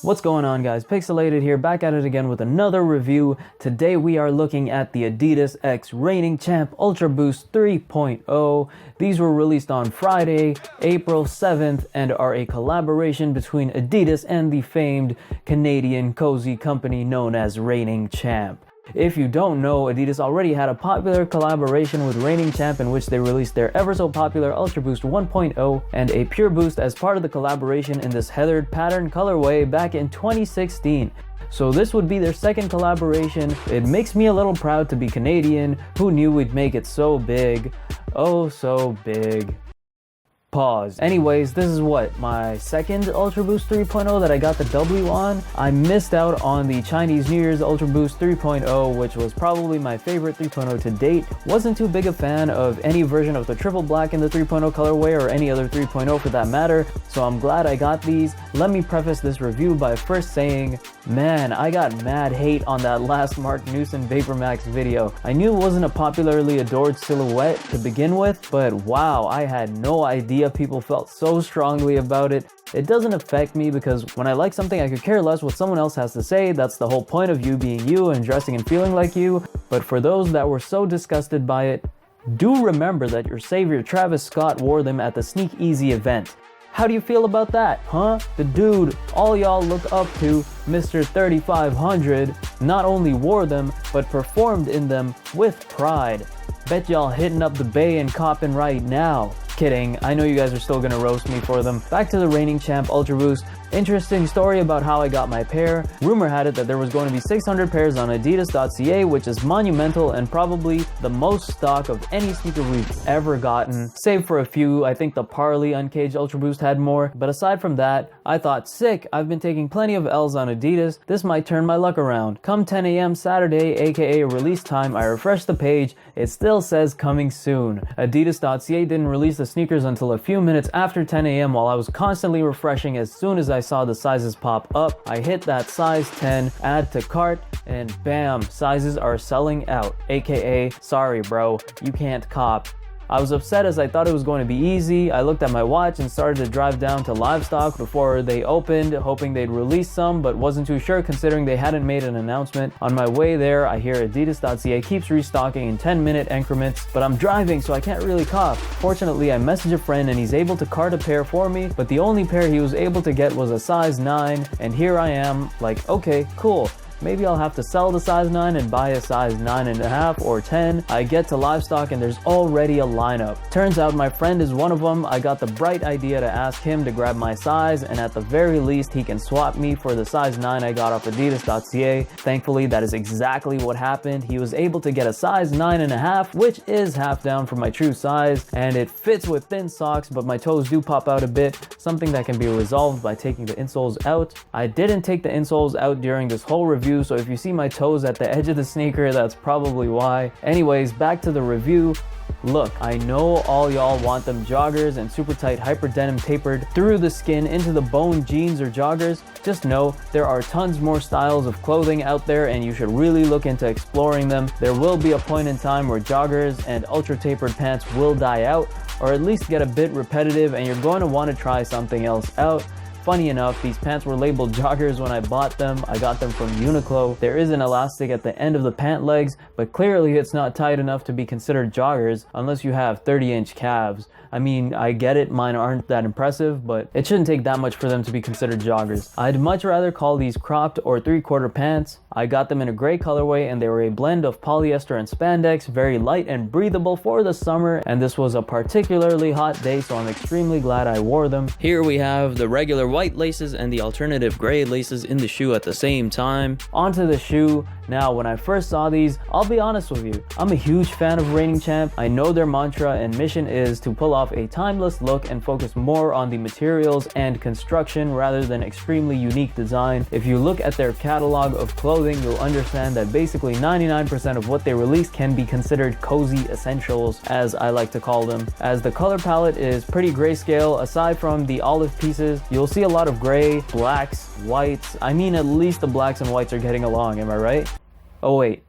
What's going on, guys? Pixelated here, back at it again with another review. Today we are looking at the Adidas X Reigning Champ Ultraboost 3.0. These were released on Friday, April 7th, and are a collaboration between Adidas and the famed Canadian cozy company known as Reigning Champ. If you don't know, Adidas already had a popular collaboration with Reigning Champ in which they released their ever so popular Ultraboost 1.0 and a Pure Boost as part of the collaboration in this heathered pattern colorway back in 2016. So this would be their second collaboration. It makes me a little proud to be Canadian. Who knew we'd make it so big? Oh, so big. Pause. Anyways, this is my second Ultraboost 3.0 that I got the W on. I missed out on the Chinese New Year's Ultraboost 3.0, which was probably my favorite 3.0 to date. Wasn't too big a fan of any version of the triple black in the 3.0 colorway or any other 3.0 for that matter, so I'm glad I got these. Let me preface this review by first saying, man, I got mad hate on that last Mark Newson VaporMax video. I knew it wasn't a popularly adored silhouette to begin with, but wow, I had no idea people felt so strongly about it. It doesn't affect me because when I like something I could care less what someone else has to say. That's the whole point of you being you and dressing and feeling like you. But for those that were so disgusted by it, do remember that your savior Travis Scott wore them at the Sneak Easy event. How do you feel about that, huh? The dude all y'all look up to, Mr. 3500, not only wore them, but performed in them with pride. Bet y'all hitting up the bay and copping right now. Kidding, I know you guys are still gonna roast me for them. Back to the Reigning Champ Ultraboost. Interesting story about how I got my pair. Rumor had it that there was going to be 600 pairs on adidas.ca, which is monumental and probably the most stock of any sneaker we've ever gotten. Save for a few, I think the Parley Uncaged Ultraboost had more. But aside from that, I thought, sick, I've been taking plenty of L's on Adidas. This might turn my luck around. Come 10 a.m. Saturday, aka release time, I refreshed the page. It still says coming soon. Adidas.ca didn't release the sneakers until a few minutes after 10 a.m. while I was constantly refreshing. As soon as I saw the sizes pop up, I hit that size 10, add to cart, and bam, sizes are selling out, aka sorry bro, you can't cop. I was upset as I thought it was going to be easy. I looked at my watch and started to drive down to Livestock before they opened, hoping they'd release some, but wasn't too sure considering they hadn't made an announcement. On my way there, I hear Adidas.ca keeps restocking in 10-minute increments, but I'm driving so I can't really cop. Fortunately, I message a friend and he's able to cart a pair for me, but the only pair he was able to get was a size 9, and here I am, like, okay, cool. Maybe I'll have to sell the size 9 and buy a size 9.5 or 10. I get to Livestock and there's already a lineup. Turns out my friend is one of them. I got the bright idea to ask him to grab my size, and at the very least he can swap me for the size 9 I got off adidas.ca. Thankfully, that is exactly what happened. He was able to get a size 9.5, which is half down from my true size, and it fits with thin socks, but my toes do pop out a bit, something that can be resolved by taking the insoles out. I didn't take the insoles out during this whole review, so if you see my toes at the edge of the sneaker, that's probably why. Anyways, back to the review. Look, I know all y'all want them joggers and super tight hyper denim tapered through the skin into the bone jeans or joggers. Just know there are tons more styles of clothing out there and you should really look into exploring them. There will be a point in time where joggers and ultra tapered pants will die out, or at least get a bit repetitive, and you're going to want to try something else out. Funny enough, these pants were labeled joggers when I bought them. I got them from Uniqlo. There is an elastic at the end of the pant legs, but clearly it's not tight enough to be considered joggers unless you have 30-inch calves. I mean, I get it, mine aren't that impressive, but it shouldn't take that much for them to be considered joggers. I'd much rather call these cropped or 3/4 pants. I got them in a gray colorway and they were a blend of polyester and spandex, very light and breathable for the summer, and this was a particularly hot day, so I'm extremely glad I wore them. Here we have the regular white laces and the alternative gray laces in the shoe at the same time. Onto the shoe. Now, when I first saw these, I'll be honest with you, I'm a huge fan of Reigning Champ. I know their mantra and mission is to pull off a timeless look and focus more on the materials and construction rather than extremely unique design. If you look at their catalog of clothing, you'll understand that basically 99% of what they release can be considered cozy essentials, as I like to call them. As the color palette is pretty grayscale, aside from the olive pieces, you'll see a lot of gray, blacks, whites. I mean, at least the blacks and whites are getting along, am I right? Oh wait,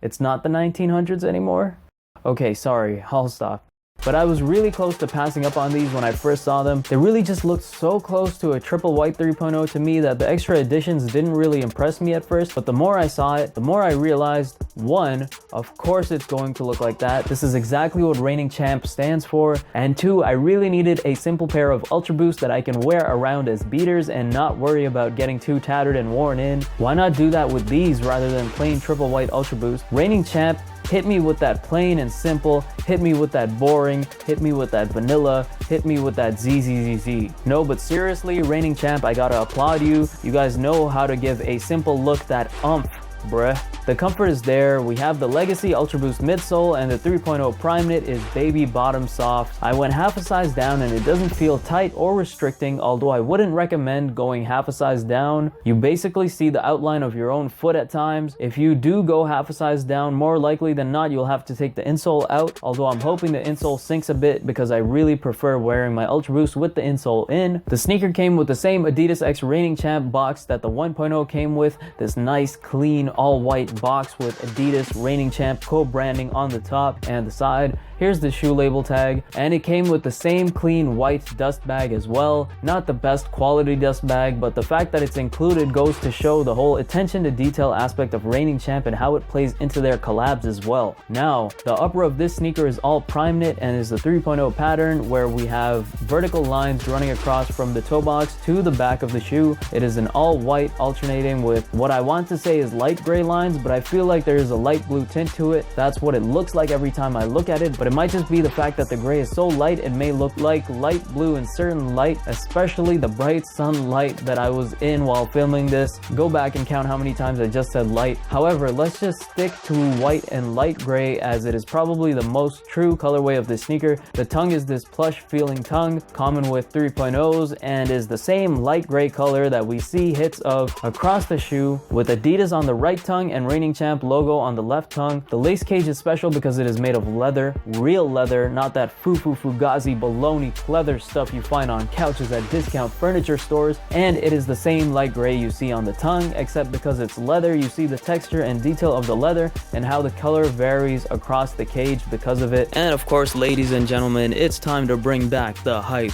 it's not the 1900s anymore? Okay, sorry, I'll stop. but I was really close to passing up on these when I first saw them. They really just looked so close to a triple white 3.0 to me that the extra additions didn't really impress me at first, but the more I saw it, the more I realized, one, of course it's going to look like that. This is exactly what Reigning Champ stands for. And two, I really needed a simple pair of Ultra Boost that I can wear around as beaters and not worry about getting too tattered and worn in. Why not do that with these rather than plain triple white Ultra Boost? Reigning Champ hit me with that plain and simple, hit me with that boring, hit me with that vanilla, hit me with that ZZZZ. No, but seriously, Reigning Champ, I gotta applaud you. You guys know how to give a simple look that bruh. The comfort is there. We have the Legacy Ultra Boost midsole, and the 3.0 Prime Knit is baby bottom soft. I went half a size down and it doesn't feel tight or restricting, although I wouldn't recommend going half a size down. You basically see the outline of your own foot at times. If you do go half a size down, more likely than not you'll have to take the insole out, although I'm hoping the insole sinks a bit because I really prefer wearing my Ultra Boost with the insole in. The sneaker came with the same Adidas X Reigning Champ box that the 1.0 came with, this nice clean all white box with Adidas Reigning Champ co-branding on the top and the side. Here's the shoe label tag, and it came with the same clean white dust bag as well. Not the best quality dust bag, but the fact that it's included goes to show the whole attention to detail aspect of Reigning Champ and how it plays into their collabs as well. Now, the upper of this sneaker is all Prime Knit and is the 3.0 pattern where we have vertical lines running across from the toe box to the back of the shoe. It is an all white alternating with what I want to say is light gray lines, but I feel like there is a light blue tint to it. That's what it looks like every time I look at it, but it might just be the fact that the gray is so light it may look like light blue in certain light, especially the bright sunlight that I was in while filming this. Go back and count how many times I just said light. However, let's just stick to white and light gray as it is probably the most true colorway of this sneaker. The tongue is this plush feeling tongue, common with 3.0s, and is the same light gray color that we see hits of across the shoe, with Adidas on the right tongue and Reigning Champ logo on the left tongue. The lace cage is special because it is made of leather, real leather, not that fugazi baloney pleather stuff you find on couches at discount furniture stores, and it is the same light gray you see on the tongue, except because it's leather you see the texture and detail of the leather and how the color varies across the cage because of it. And of course, ladies and gentlemen, it's time to bring back the hype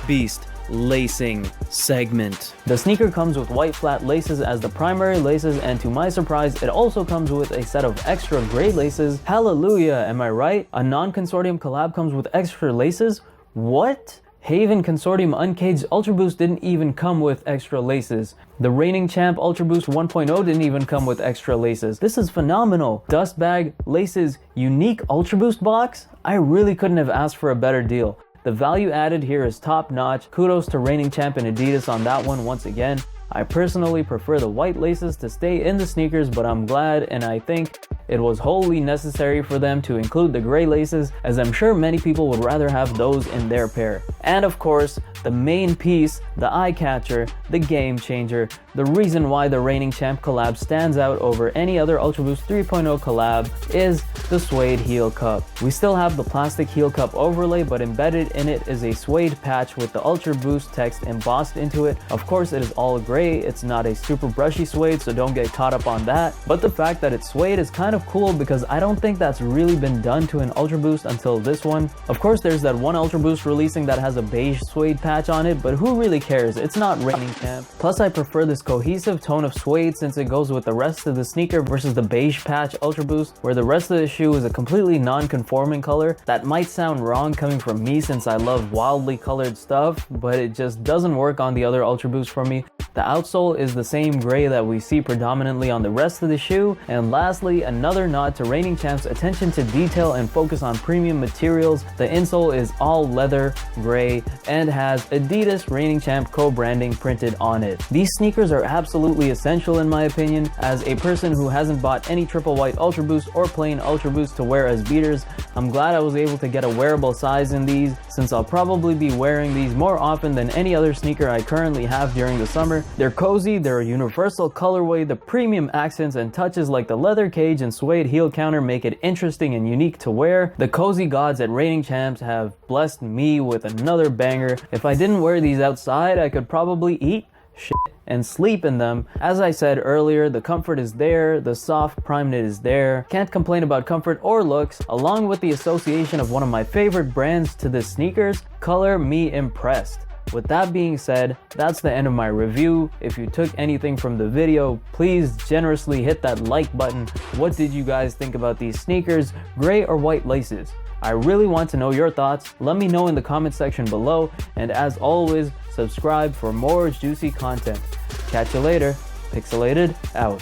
beast lacing segment. The sneaker comes with white flat laces as the primary laces, and to my surprise it also comes with a set of extra gray laces. Hallelujah, am I right? A non-consortium collab comes with extra laces? What? Haven Consortium Uncaged Ultra Boost didn't even come with extra laces. The Reigning Champ Ultra Boost 1.0 didn't even come with extra laces. This is phenomenal. Dust bag, laces, unique Ultra Boost box? I really couldn't have asked for a better deal. The value added here is top notch. Kudos to Reigning Champ and Adidas on that one once again. I personally prefer the white laces to stay in the sneakers, but I'm glad and I think it was wholly necessary for them to include the gray laces, as I'm sure many people would rather have those in their pair. And of course, the main piece, the eye catcher, the game changer, the reason why the Reigning Champ collab stands out over any other Ultra Boost 3.0 collab is the suede heel cup. We still have the plastic heel cup overlay, but embedded in it is a suede patch with the Ultra Boost text embossed into it. Of course, it is all gray. It's not a super brushy suede, so don't get caught up on that. But the fact that it's suede is kind of cool because I don't think that's really been done to an Ultra Boost until this one. Of course, there's that one Ultra Boost releasing that has a beige suede patch on it, but who really cares? It's not Reigning Champ. Plus, I prefer this cohesive tone of suede since it goes with the rest of the sneaker versus the beige patch Ultra Boost, where the rest of the shoe is a completely non-conforming color. That might sound wrong coming from me since I love wildly colored stuff, but it just doesn't work on the other Ultra Boost for me. The outsole is the same gray that we see predominantly on the rest of the shoe. And lastly, another nod to Reigning Champ's attention to detail and focus on premium materials. The insole is all leather, gray, and has Adidas Reigning Champ co-branding printed on it. These sneakers are absolutely essential in my opinion. As a person who hasn't bought any triple white Ultra Boost or plain Ultra Boost to wear as beaters, I'm glad I was able to get a wearable size in these, since I'll probably be wearing these more often than any other sneaker I currently have during the summer. They're cozy, they're a universal colorway, the premium accents and touches like the leather cage and suede heel counter make it interesting and unique to wear. The cozy gods at Reigning Champs have blessed me with another banger. If I didn't wear these outside, I could probably eat, shit, and sleep in them. As I said earlier, the comfort is there, the soft prime knit is there. Can't complain about comfort or looks. Along with the association of one of my favorite brands to the sneakers, color me impressed. With that being said, that's the end of my review. If you took anything from the video, please generously hit that like button. What did you guys think about these sneakers, gray or white laces? I really want to know your thoughts. Let me know in the comment section below, and as always, subscribe for more juicy content. Catch you later. Pixelated out.